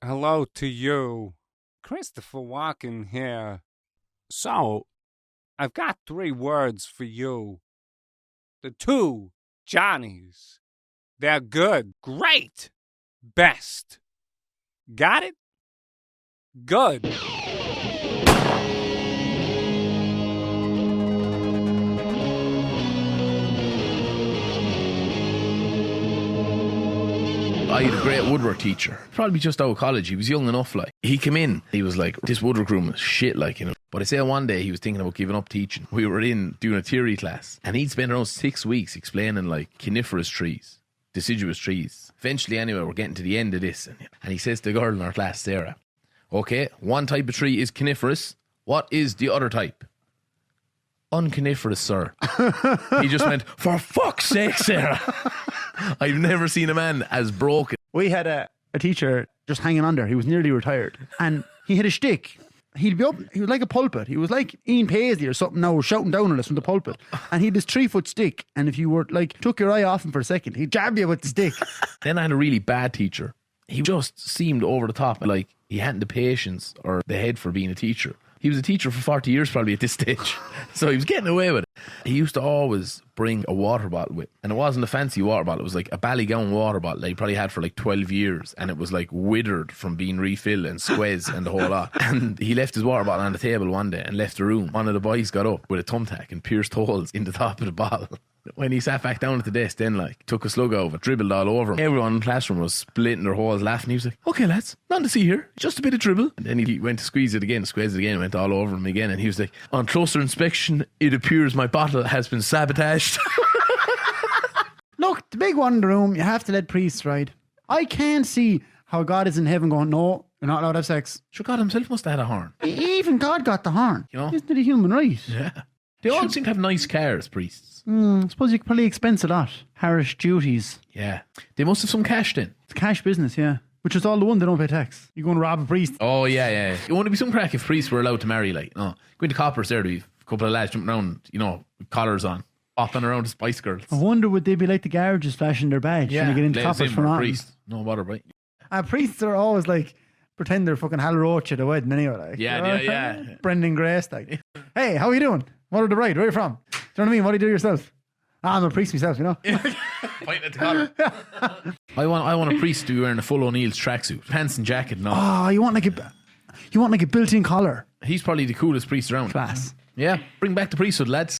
Hello to you. Christopher Walken here. So, I've got 3 words for you. The 2 Johnnies. They're good, great, best. Got it? Good. I had a great woodwork teacher, probably just out of college. He was young enough, like. He came in, he was like, this woodwork room is shit, like, you know. But I say one day he was thinking about giving up teaching. We were in doing a theory class, and he'd spent around 6 weeks explaining, like, coniferous trees, deciduous trees. Eventually, anyway, we're getting to the end of this, and he says to the girl in our class, Sarah, okay, one type of tree is coniferous. What is the other type? Unconiferous, sir. He just went, for fuck's sake, Sarah. I've never seen a man as broken. We had a teacher just hanging on there. He was nearly retired. And he had a shtick. He'd be up, he was like a pulpit. He was like Ian Paisley or something now, shouting down on us from the pulpit. And he had this 3-foot stick. And if you were like, took your eye off him for a second, he'd jab you with the stick. Then I had a really bad teacher. He just seemed over the top, like he hadn't the patience or the head for being a teacher. He was a teacher for 40 years probably at this stage. So he was getting away with it. He used to always bring a water bottle with. And it wasn't a fancy water bottle. It was like a Ballygown water bottle that he probably had for like 12 years. And it was like withered from being refilled and squeezed and the whole lot. And he left his water bottle on the table one day and left the room. One of the boys got up with a thumbtack and pierced holes in the top of the bottle. When he sat back down at the desk, then like took a slug out of it, dribbled all over him. Everyone in the classroom was splitting their holes, laughing. He was like, "Okay, lads, nothing to see here, just a bit of dribble." And then he went to squeeze it again, went all over him again. And he was like, "On closer inspection, it appears my bottle has been sabotaged." Look, the big one in the room, you have to let priests ride. I can't see how God is in heaven going, no, you're not allowed to have sex. Sure, God himself must have had a horn. Even God got the horn. You know? Isn't it a human right? Yeah. They all seem to have nice cars, priests. I suppose you could probably expense a lot. Parish duties. Yeah. They must have some cash then. It's cash business, yeah. Which is all the one they don't pay tax. You go and rob a priest. Oh, yeah. It wouldn't be some crack if priests were allowed to marry, like, no. Going to coppers there, there'd be a couple of lads jumping around, you know, with collars on, hopping around the Spice Girls. I wonder would they be like the garages flashing their badge when they get into coppers from on. Priest. No bother, right? Priests are always like, pretend they're fucking Hal Roach at a wedding anyway. Like, Yeah. Brendan Grace, like, hey, how are you doing? What are the bride? Where are you from? Do you know what I mean? What do you do yourself? I'm a priest myself, you know. Pointing at the collar. I want a priest to be wearing a full O'Neill's tracksuit, pants and jacket and all. Oh, you want like a built-in collar. He's probably the coolest priest around. Class. Yeah, bring back the priesthood, lads.